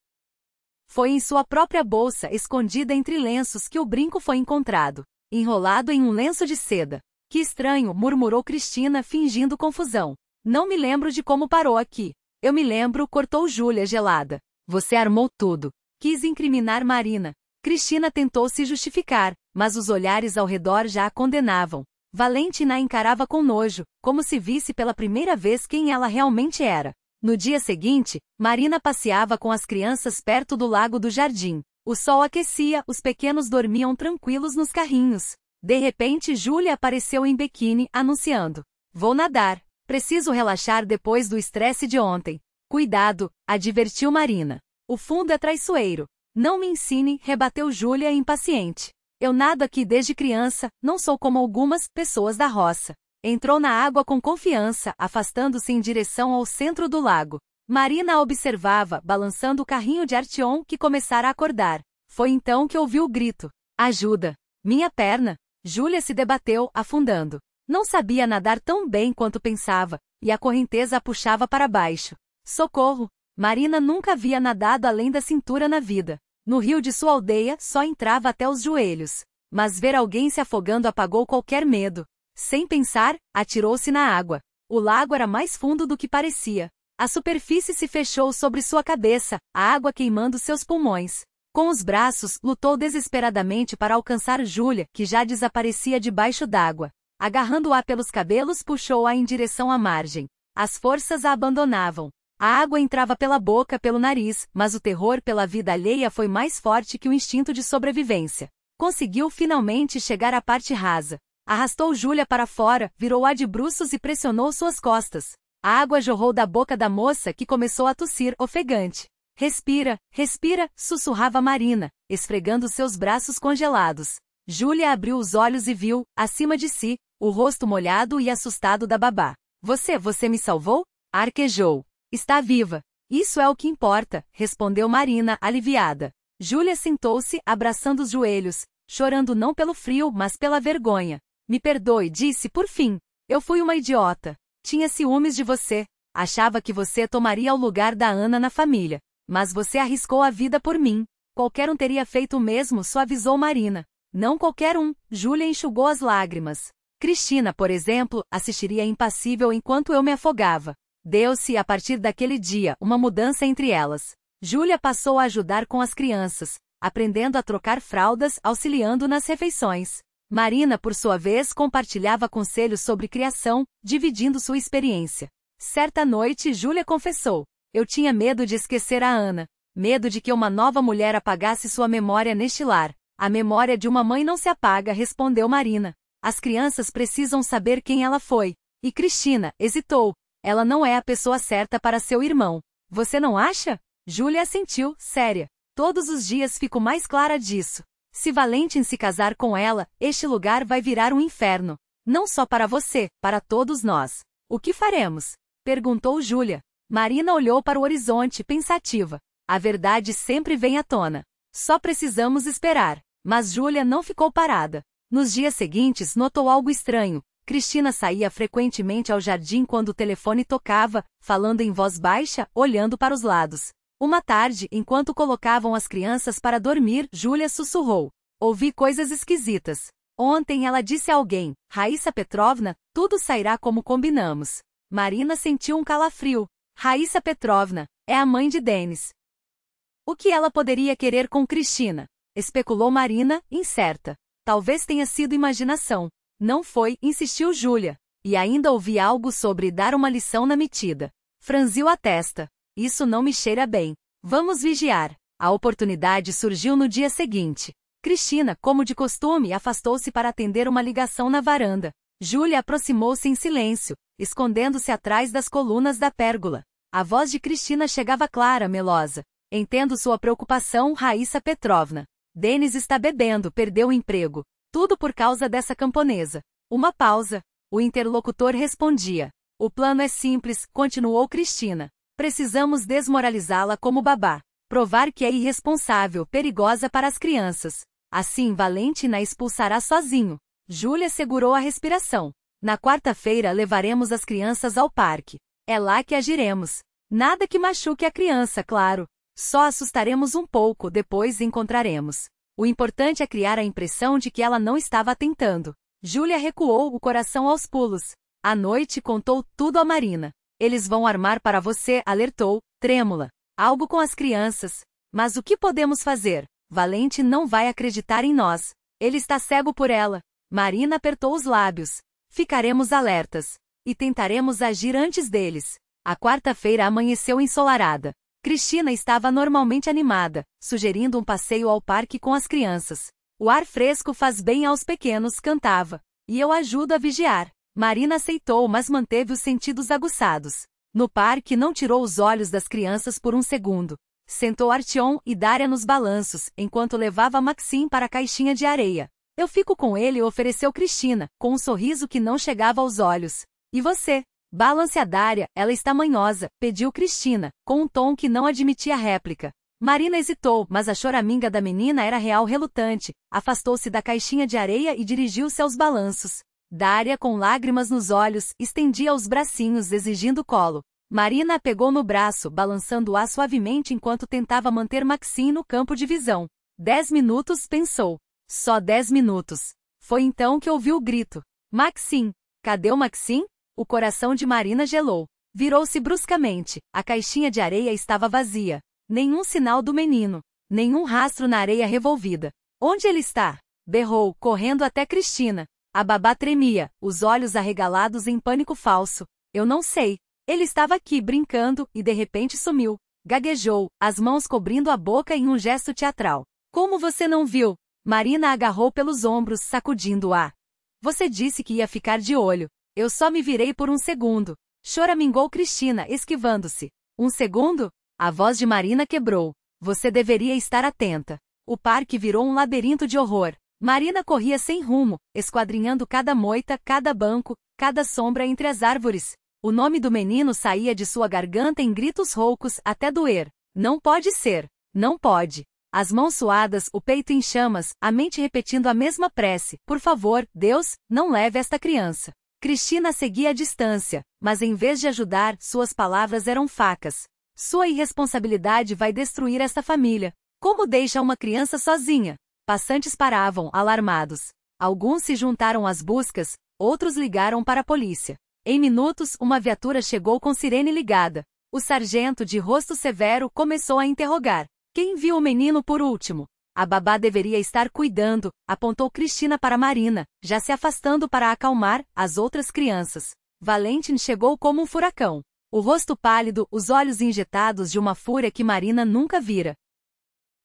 Foi em sua própria bolsa, escondida entre lenços, que o brinco foi encontrado. Enrolado em um lenço de seda. Que estranho, murmurou Cristina, fingindo confusão. Não me lembro de como parou aqui. Eu me lembro, cortou Júlia, gelada. Você armou tudo. Quis incriminar Marina. Cristina tentou se justificar, mas os olhares ao redor já a condenavam. Valentin a encarava com nojo, como se visse pela primeira vez quem ela realmente era. No dia seguinte, Marina passeava com as crianças perto do lago do jardim. O sol aquecia, os pequenos dormiam tranquilos nos carrinhos. De repente, Júlia apareceu em biquíni, anunciando. Vou nadar. Preciso relaxar depois do estresse de ontem. Cuidado, advertiu Marina. O fundo é traiçoeiro. Não me ensine, rebateu Júlia impaciente. Eu nado aqui desde criança, não sou como algumas pessoas da roça. Entrou na água com confiança, afastando-se em direção ao centro do lago. Marina a observava, balançando o carrinho de Artyom, que começara a acordar. Foi então que ouviu o grito. Ajuda! Minha perna! Júlia se debateu, afundando. Não sabia nadar tão bem quanto pensava, e a correnteza a puxava para baixo. Socorro! Marina nunca havia nadado além da cintura na vida. No rio de sua aldeia, só entrava até os joelhos. Mas ver alguém se afogando apagou qualquer medo. Sem pensar, atirou-se na água. O lago era mais fundo do que parecia. A superfície se fechou sobre sua cabeça, a água queimando seus pulmões. Com os braços, lutou desesperadamente para alcançar Júlia, que já desaparecia debaixo d'água. Agarrando-a pelos cabelos, puxou-a em direção à margem. As forças a abandonavam. A água entrava pela boca, pelo nariz, mas o terror pela vida alheia foi mais forte que o instinto de sobrevivência. Conseguiu finalmente chegar à parte rasa. Arrastou Júlia para fora, virou-a de bruços e pressionou suas costas. A água jorrou da boca da moça, que começou a tossir, ofegante. Respira, respira, sussurrava Marina, esfregando seus braços congelados. Júlia abriu os olhos e viu, acima de si, o rosto molhado e assustado da babá. Você me salvou? Arquejou. Está viva. Isso é o que importa, respondeu Marina, aliviada. Júlia sentou-se, abraçando os joelhos, chorando não pelo frio, mas pela vergonha. Me perdoe, disse por fim. Eu fui uma idiota. Tinha ciúmes de você. Achava que você tomaria o lugar da Ana na família. Mas você arriscou a vida por mim. Qualquer um teria feito o mesmo, suavizou Marina. Não qualquer um, Júlia enxugou as lágrimas. Cristina, por exemplo, assistiria impassível enquanto eu me afogava. Deu-se, a partir daquele dia, uma mudança entre elas. Júlia passou a ajudar com as crianças, aprendendo a trocar fraldas, auxiliando nas refeições. Marina, por sua vez, compartilhava conselhos sobre criação, dividindo sua experiência. Certa noite, Júlia confessou: eu tinha medo de esquecer a Ana. Medo de que uma nova mulher apagasse sua memória neste lar. A memória de uma mãe não se apaga, respondeu Marina. As crianças precisam saber quem ela foi. E Cristina hesitou. Ela não é a pessoa certa para seu irmão. Você não acha? Júlia assentiu, séria. Todos os dias fico mais clara disso. Se Valentim se casar com ela, este lugar vai virar um inferno. Não só para você, para todos nós. O que faremos? Perguntou Júlia. Marina olhou para o horizonte, pensativa. A verdade sempre vem à tona. Só precisamos esperar. Mas Júlia não ficou parada. Nos dias seguintes notou algo estranho. Cristina saía frequentemente ao jardim quando o telefone tocava, falando em voz baixa, olhando para os lados. Uma tarde, enquanto colocavam as crianças para dormir, Júlia sussurrou. Ouvi coisas esquisitas. Ontem ela disse a alguém, Raíssa Petrovna, tudo sairá como combinamos. Marina sentiu um calafrio. Raíssa Petrovna é a mãe de Denis. O que ela poderia querer com Cristina? Especulou Marina, incerta. Talvez tenha sido imaginação. Não foi, insistiu Júlia. E ainda ouvi algo sobre dar uma lição na metida. Franziu a testa. Isso não me cheira bem. Vamos vigiar. A oportunidade surgiu no dia seguinte. Cristina, como de costume, afastou-se para atender uma ligação na varanda. Júlia aproximou-se em silêncio, escondendo-se atrás das colunas da pérgola. A voz de Cristina chegava clara, melosa. Entendo sua preocupação, Raíssa Petrovna. Denis está bebendo, perdeu o emprego. Tudo por causa dessa camponesa. Uma pausa. O interlocutor respondia. O plano é simples, continuou Cristina. Precisamos desmoralizá-la como babá. Provar que é irresponsável, perigosa para as crianças. Assim Valentim a expulsará sozinho. Júlia segurou a respiração. Na quarta-feira levaremos as crianças ao parque. É lá que agiremos. Nada que machuque a criança, claro. Só assustaremos um pouco, depois encontraremos. O importante é criar a impressão de que ela não estava tentando. Júlia recuou, o coração aos pulos. À noite contou tudo a Marina. Eles vão armar para você, alertou, trêmula. Algo com as crianças. Mas o que podemos fazer? Valentim não vai acreditar em nós. Ele está cego por ela. Marina apertou os lábios. Ficaremos alertas. E tentaremos agir antes deles. A quarta-feira amanheceu ensolarada. Cristina estava normalmente animada, sugerindo um passeio ao parque com as crianças. O ar fresco faz bem aos pequenos, cantava. E eu ajudo a vigiar. Marina aceitou, mas manteve os sentidos aguçados. No parque não tirou os olhos das crianças por um segundo. Sentou Artyom e Dária nos balanços, enquanto levava Maxim para a caixinha de areia. Eu fico com ele, ofereceu Cristina, com um sorriso que não chegava aos olhos. E você? Balance a Dária, ela está manhosa, pediu Cristina, com um tom que não admitia réplica. Marina hesitou, mas a choraminga da menina era real, relutante. Afastou-se da caixinha de areia e dirigiu-se aos balanços. Dária, com lágrimas nos olhos, estendia os bracinhos exigindo colo. Marina a pegou no braço, balançando-a suavemente enquanto tentava manter Maxim no campo de visão. 10 minutos, pensou. Só 10 minutos. Foi então que ouviu o grito. Maxim! Cadê o Maxim? O coração de Marina gelou. Virou-se bruscamente. A caixinha de areia estava vazia. Nenhum sinal do menino. Nenhum rastro na areia revolvida. Onde ele está? Berrou, correndo até Cristina. A babá tremia, os olhos arregalados em pânico falso. Eu não sei. Ele estava aqui brincando e de repente sumiu. Gaguejou, as mãos cobrindo a boca em um gesto teatral. Como você não viu? Marina a agarrou pelos ombros, sacudindo-a. Você disse que ia ficar de olho. Eu só me virei por um segundo. Choramingou Cristina, esquivando-se. Um segundo? A voz de Marina quebrou. Você deveria estar atenta. O parque virou um labirinto de horror. Marina corria sem rumo, esquadrinhando cada moita, cada banco, cada sombra entre as árvores. O nome do menino saía de sua garganta em gritos roucos até doer. Não pode ser. Não pode. As mãos suadas, o peito em chamas, a mente repetindo a mesma prece. Por favor, Deus, não leve esta criança. Cristina seguia à distância, mas em vez de ajudar, suas palavras eram facas. Sua irresponsabilidade vai destruir esta família. Como deixa uma criança sozinha? Passantes paravam, alarmados. Alguns se juntaram às buscas, outros ligaram para a polícia. Em minutos, uma viatura chegou com sirene ligada. O sargento, de rosto severo, começou a interrogar. Quem viu o menino por último? A babá deveria estar cuidando, apontou Cristina para Marina, já se afastando para acalmar as outras crianças. Valentin chegou como um furacão. O rosto pálido, os olhos injetados de uma fúria que Marina nunca vira.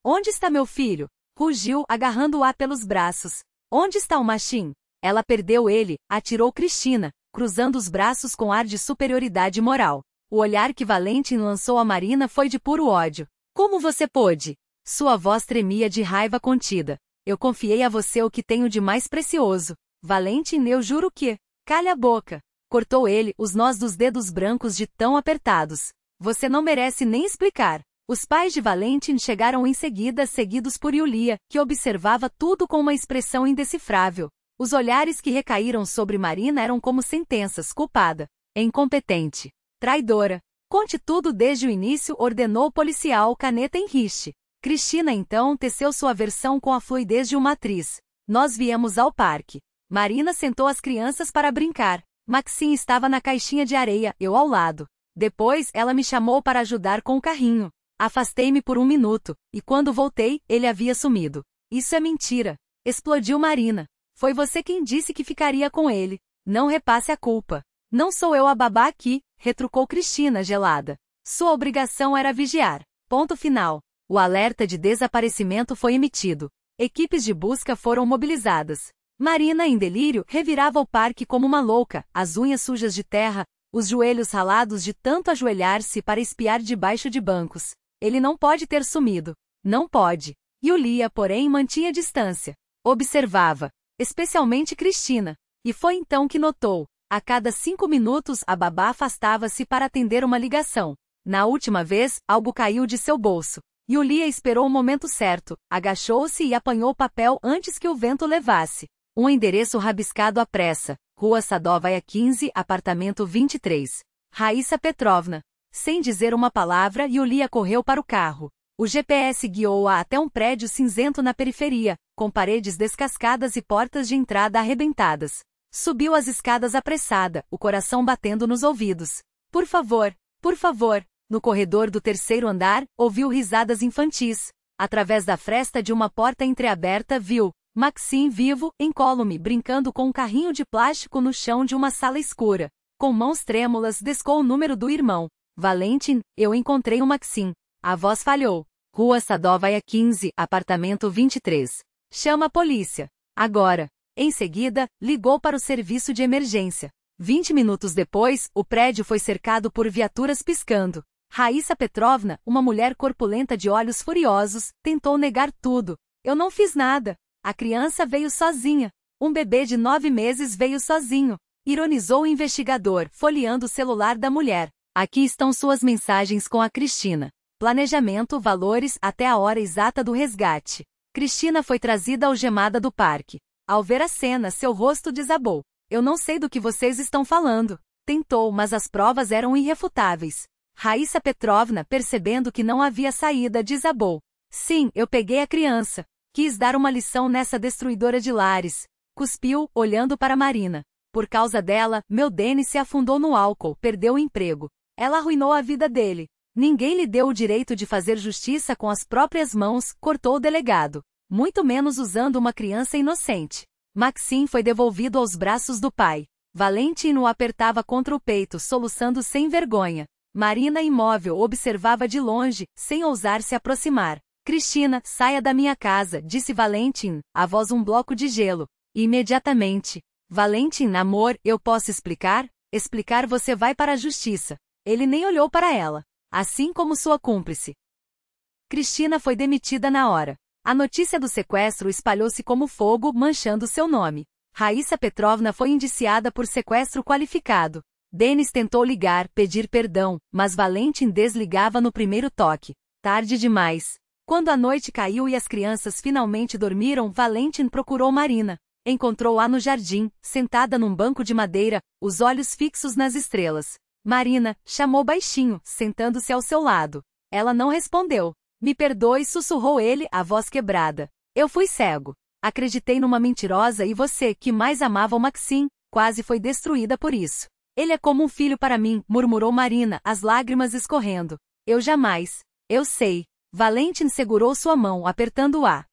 Onde está meu filho? Rugiu, agarrando-a pelos braços. Onde está o machim? Ela perdeu ele, atirou Cristina, cruzando os braços com ar de superioridade moral. O olhar que Valentin lançou a Marina foi de puro ódio. Como você pôde? Sua voz tremia de raiva contida. Eu confiei a você o que tenho de mais precioso. Valentin, eu juro que... Calha a boca. Cortou ele, os nós dos dedos brancos de tão apertados. Você não merece nem explicar. Os pais de Valentin chegaram em seguida, seguidos por Yulia, que observava tudo com uma expressão indecifrável. Os olhares que recaíram sobre Marina eram como sentenças: culpada, incompetente, traidora. Conte tudo desde o início, ordenou o policial, caneta em riste. Cristina então teceu sua versão com a fluidez de uma atriz. Nós viemos ao parque. Marina sentou as crianças para brincar. Maxim estava na caixinha de areia, eu ao lado. Depois, ela me chamou para ajudar com o carrinho. Afastei-me por um minuto, e quando voltei, ele havia sumido. Isso é mentira. Explodiu Marina. Foi você quem disse que ficaria com ele. Não repasse a culpa. Não sou eu a babá aqui, retrucou Cristina gelada. Sua obrigação era vigiar. Ponto final. O alerta de desaparecimento foi emitido. Equipes de busca foram mobilizadas. Marina, em delírio, revirava o parque como uma louca, as unhas sujas de terra, os joelhos ralados de tanto ajoelhar-se para espiar debaixo de bancos. Ele não pode ter sumido. Não pode. Yulia, porém, mantinha distância. Observava. Especialmente Cristina. E foi então que notou. A cada 5 minutos, a babá afastava-se para atender uma ligação. Na última vez, algo caiu de seu bolso. Yulia esperou o momento certo, agachou-se e apanhou o papel antes que o vento levasse. Um endereço rabiscado à pressa. Rua Sadovaia 15, apartamento 23. Raíssa Petrovna. Sem dizer uma palavra, Yulia correu para o carro. O GPS guiou-a até um prédio cinzento na periferia, com paredes descascadas e portas de entrada arrebentadas. Subiu as escadas apressada, o coração batendo nos ouvidos. Por favor, por favor. No corredor do 3º andar, ouviu risadas infantis. Através da fresta de uma porta entreaberta, viu Maxim vivo, incólume, brincando com um carrinho de plástico no chão de uma sala escura. Com mãos trêmulas, descou o número do irmão. Valentin, eu encontrei o Maxim. A voz falhou. Rua Sadovaia 15, apartamento 23. Chama a polícia. Agora. Em seguida, ligou para o serviço de emergência. 20 minutos depois, o prédio foi cercado por viaturas piscando. Raíssa Petrovna, uma mulher corpulenta de olhos furiosos, tentou negar tudo. Eu não fiz nada. A criança veio sozinha. Um bebê de 9 meses veio sozinho. Ironizou o investigador, folheando o celular da mulher. Aqui estão suas mensagens com a Cristina. Planejamento, valores, até a hora exata do resgate. Cristina foi trazida algemada do parque. Ao ver a cena, seu rosto desabou. Eu não sei do que vocês estão falando. Tentou, mas as provas eram irrefutáveis. Raíssa Petrovna, percebendo que não havia saída, desabou. Sim, eu peguei a criança. Quis dar uma lição nessa destruidora de lares. Cuspiu, olhando para Marina. Por causa dela, meu Denis se afundou no álcool, perdeu o emprego. Ela arruinou a vida dele. Ninguém lhe deu o direito de fazer justiça com as próprias mãos, cortou o delegado. Muito menos usando uma criança inocente. Maxim foi devolvido aos braços do pai. Valentin o apertava contra o peito, soluçando sem vergonha. Marina, imóvel, observava de longe, sem ousar se aproximar. Cristina, saia da minha casa, disse Valentin, a voz um bloco de gelo. Imediatamente. Valentin, amor, eu posso explicar? Explicar você vai para a justiça. Ele nem olhou para ela. Assim como sua cúmplice. Cristina foi demitida na hora. A notícia do sequestro espalhou-se como fogo, manchando seu nome. Raíssa Petrovna foi indiciada por sequestro qualificado. Denis tentou ligar, pedir perdão, mas Valentin desligava no primeiro toque. Tarde demais. Quando a noite caiu e as crianças finalmente dormiram, Valentin procurou Marina. Encontrou-a no jardim, sentada num banco de madeira, os olhos fixos nas estrelas. Marina, chamou baixinho, sentando-se ao seu lado. Ela não respondeu. Me perdoe, sussurrou ele, a voz quebrada. Eu fui cego. Acreditei numa mentirosa e você, que mais amava o Maxim, quase foi destruída por isso. Ele é como um filho para mim, murmurou Marina, as lágrimas escorrendo. Eu jamais. Eu sei. Valentin segurou sua mão, apertando-a.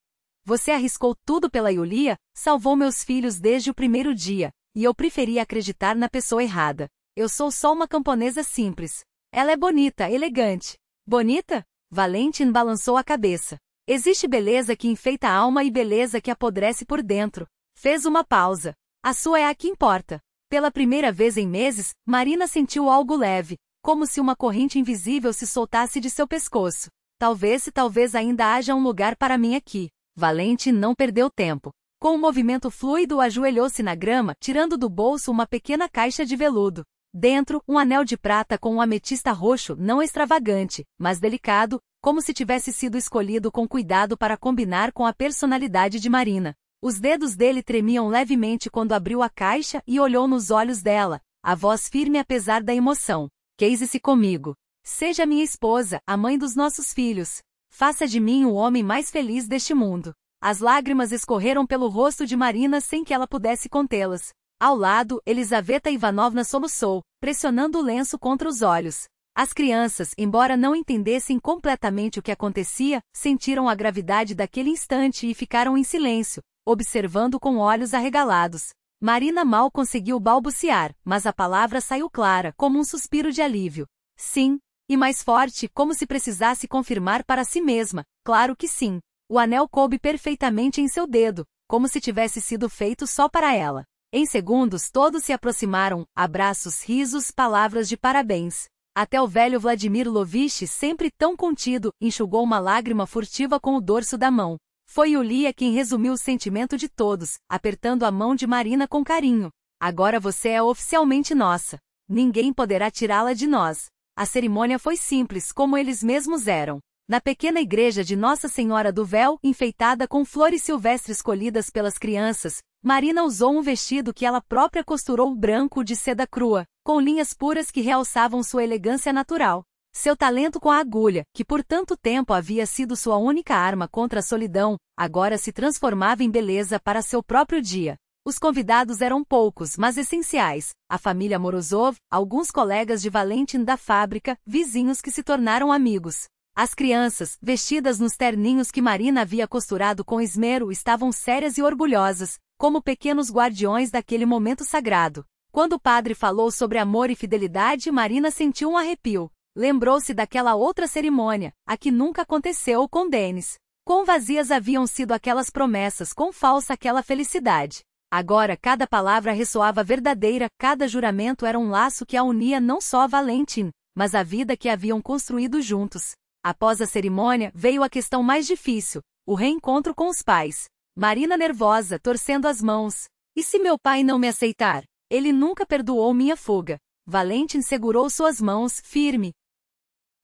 Você arriscou tudo pela Yulia, salvou meus filhos desde o primeiro dia, e eu preferi acreditar na pessoa errada. Eu sou só uma camponesa simples. Ela é bonita, elegante. Bonita? Valentin balançou a cabeça. Existe beleza que enfeita a alma e beleza que apodrece por dentro. Fez uma pausa. A sua é a que importa. Pela primeira vez em meses, Marina sentiu algo leve, como se uma corrente invisível se soltasse de seu pescoço. Talvez ainda haja um lugar para mim aqui. Valentin não perdeu tempo. Com um movimento fluido, ajoelhou-se na grama, tirando do bolso uma pequena caixa de veludo. Dentro, um anel de prata com um ametista roxo, não extravagante, mas delicado, como se tivesse sido escolhido com cuidado para combinar com a personalidade de Marina. Os dedos dele tremiam levemente quando abriu a caixa e olhou nos olhos dela, a voz firme apesar da emoção. Case-se comigo. Seja minha esposa, a mãe dos nossos filhos. Faça de mim o homem mais feliz deste mundo. As lágrimas escorreram pelo rosto de Marina sem que ela pudesse contê-las. Ao lado, Elizaveta Ivanovna soluçou, pressionando o lenço contra os olhos. As crianças, embora não entendessem completamente o que acontecia, sentiram a gravidade daquele instante e ficaram em silêncio, observando com olhos arregalados. Marina mal conseguiu balbuciar, mas a palavra saiu clara, como um suspiro de alívio. Sim. E mais forte, como se precisasse confirmar para si mesma. Claro que sim. O anel coube perfeitamente em seu dedo, como se tivesse sido feito só para ela. Em segundos todos se aproximaram, abraços, risos, palavras de parabéns. Até o velho Vladimir Lovich, sempre tão contido, enxugou uma lágrima furtiva com o dorso da mão. Foi Yulia quem resumiu o sentimento de todos, apertando a mão de Marina com carinho. Agora você é oficialmente nossa. Ninguém poderá tirá-la de nós. A cerimônia foi simples, como eles mesmos eram. Na pequena igreja de Nossa Senhora do Véu, enfeitada com flores silvestres colhidas pelas crianças, Marina usou um vestido que ela própria costurou branco de seda crua, com linhas puras que realçavam sua elegância natural. Seu talento com a agulha, que por tanto tempo havia sido sua única arma contra a solidão, agora se transformava em beleza para seu próprio dia. Os convidados eram poucos, mas essenciais. A família Morozov, alguns colegas de Valentin da fábrica, vizinhos que se tornaram amigos. As crianças, vestidas nos terninhos que Marina havia costurado com esmero, estavam sérias e orgulhosas, como pequenos guardiões daquele momento sagrado. Quando o padre falou sobre amor e fidelidade, Marina sentiu um arrepio. Lembrou-se daquela outra cerimônia, a que nunca aconteceu com Denis. Quão vazias haviam sido aquelas promessas, quão falsa aquela felicidade. Agora cada palavra ressoava verdadeira, cada juramento era um laço que a unia não só a Valentin, mas a vida que haviam construído juntos. Após a cerimônia, veio a questão mais difícil, o reencontro com os pais. Marina nervosa, torcendo as mãos. E se meu pai não me aceitar? Ele nunca perdoou minha fuga. Valentin segurou suas mãos, firme.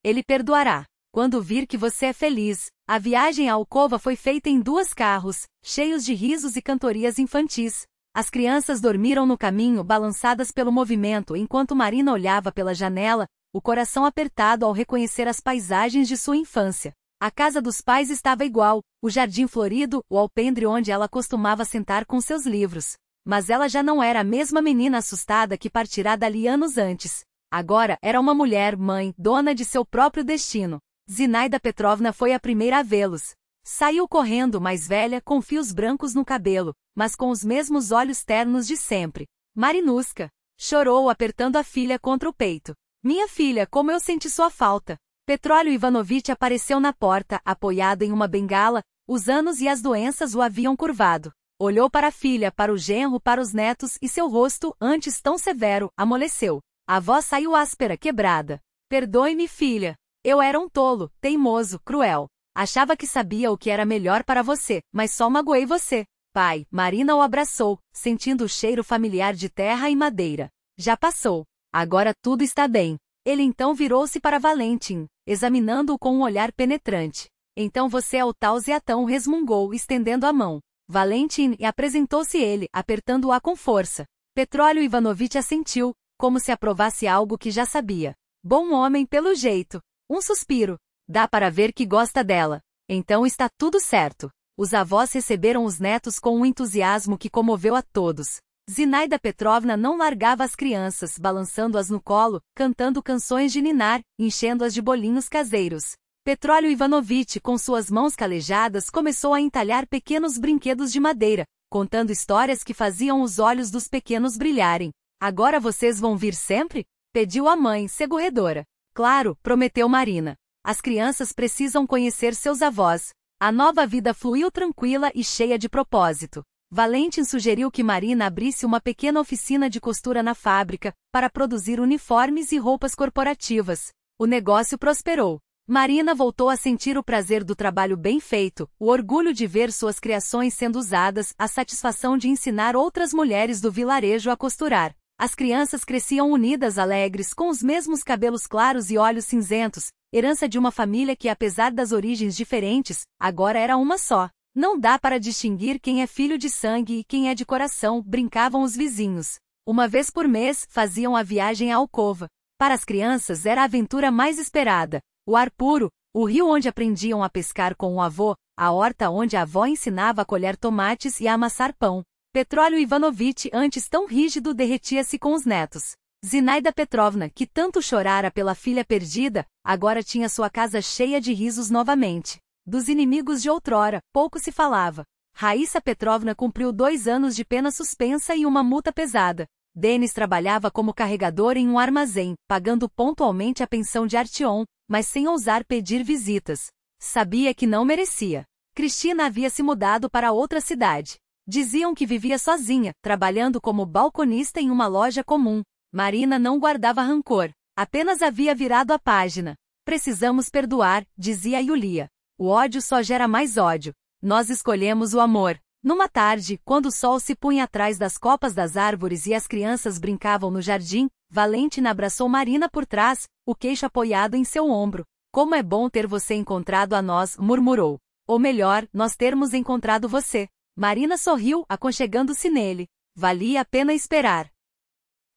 Ele perdoará. Quando vir que você é feliz. A viagem à alcova foi feita em 2 carros, cheios de risos e cantorias infantis. As crianças dormiram no caminho, balançadas pelo movimento, enquanto Marina olhava pela janela, o coração apertado ao reconhecer as paisagens de sua infância. A casa dos pais estava igual, o jardim florido, o alpendre onde ela costumava sentar com seus livros. Mas ela já não era a mesma menina assustada que partirá dali anos antes. Agora era uma mulher, mãe, dona de seu próprio destino. Zinaida Petrovna foi a primeira a vê-los. Saiu correndo, mais velha, com fios brancos no cabelo, mas com os mesmos olhos ternos de sempre. Marinuska! Chorou, apertando a filha contra o peito. Minha filha, como eu senti sua falta. Petróleo Ivanovich apareceu na porta, apoiado em uma bengala, os anos e as doenças o haviam curvado. Olhou para a filha, para o genro, para os netos, e seu rosto, antes tão severo, amoleceu. A voz saiu áspera, quebrada. Perdoe-me, filha. Eu era um tolo, teimoso, cruel. Achava que sabia o que era melhor para você, mas só magoei você. Pai, Marina o abraçou, sentindo o cheiro familiar de terra e madeira. Já passou. Agora tudo está bem. Ele então virou-se para Valentin, examinando-o com um olhar penetrante. Então você é o tal Zeatão, resmungou, estendendo a mão. Valentin e apresentou-se ele, apertando-a com força. Petróleo Ivanovitch assentiu, como se aprovasse algo que já sabia. Bom homem pelo jeito. Um suspiro. Dá para ver que gosta dela. Então está tudo certo. Os avós receberam os netos com um entusiasmo que comoveu a todos. Zinaida Petrovna não largava as crianças, balançando-as no colo, cantando canções de ninar, enchendo-as de bolinhos caseiros. Petróleo Ivanovitch, com suas mãos calejadas, começou a entalhar pequenos brinquedos de madeira, contando histórias que faziam os olhos dos pequenos brilharem. Agora vocês vão vir sempre? Pediu a mãe, segurredora. Claro, prometeu Marina. As crianças precisam conhecer seus avós. A nova vida fluiu tranquila e cheia de propósito. Valentin sugeriu que Marina abrisse uma pequena oficina de costura na fábrica, para produzir uniformes e roupas corporativas. O negócio prosperou. Marina voltou a sentir o prazer do trabalho bem feito, o orgulho de ver suas criações sendo usadas, a satisfação de ensinar outras mulheres do vilarejo a costurar. As crianças cresciam unidas, alegres, com os mesmos cabelos claros e olhos cinzentos, herança de uma família que, apesar das origens diferentes, agora era uma só. Não dá para distinguir quem é filho de sangue e quem é de coração, brincavam os vizinhos. Uma vez por mês, faziam a viagem à alcova. Para as crianças era a aventura mais esperada. O ar puro, o rio onde aprendiam a pescar com o avô, a horta onde a avó ensinava a colher tomates e a amassar pão. Petróleo Ivanovitch, antes tão rígido, derretia-se com os netos. Zinaida Petrovna, que tanto chorara pela filha perdida, agora tinha sua casa cheia de risos novamente. Dos inimigos de outrora, pouco se falava. Raíssa Petrovna cumpriu 2 anos de pena suspensa e uma multa pesada. Denis trabalhava como carregador em um armazém, pagando pontualmente a pensão de Artyom, mas sem ousar pedir visitas. Sabia que não merecia. Cristina havia se mudado para outra cidade. Diziam que vivia sozinha, trabalhando como balconista em uma loja comum. Marina não guardava rancor. Apenas havia virado a página. Precisamos perdoar, dizia Yulia. O ódio só gera mais ódio. Nós escolhemos o amor. Numa tarde, quando o sol se punha atrás das copas das árvores e as crianças brincavam no jardim, Valentin abraçou Marina por trás, o queixo apoiado em seu ombro. Como é bom ter você encontrado a nós, murmurou. Ou melhor, nós termos encontrado você. Marina sorriu, aconchegando-se nele. Valia a pena esperar.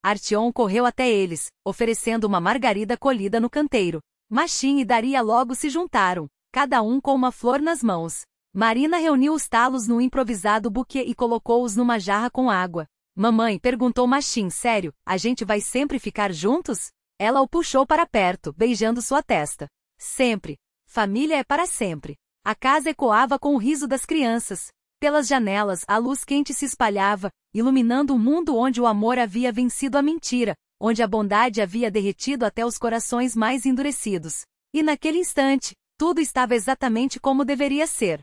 Artyom correu até eles, oferecendo uma margarida colhida no canteiro. Machin e Daria logo se juntaram, cada um com uma flor nas mãos. Marina reuniu os talos num improvisado buquê e colocou-os numa jarra com água. Mamãe, perguntou Machin, sério, a gente vai sempre ficar juntos? Ela o puxou para perto, beijando sua testa. Sempre. Família é para sempre. A casa ecoava com o riso das crianças. Pelas janelas, a luz quente se espalhava, iluminando um mundo onde o amor havia vencido a mentira, onde a bondade havia derretido até os corações mais endurecidos. E naquele instante, tudo estava exatamente como deveria ser.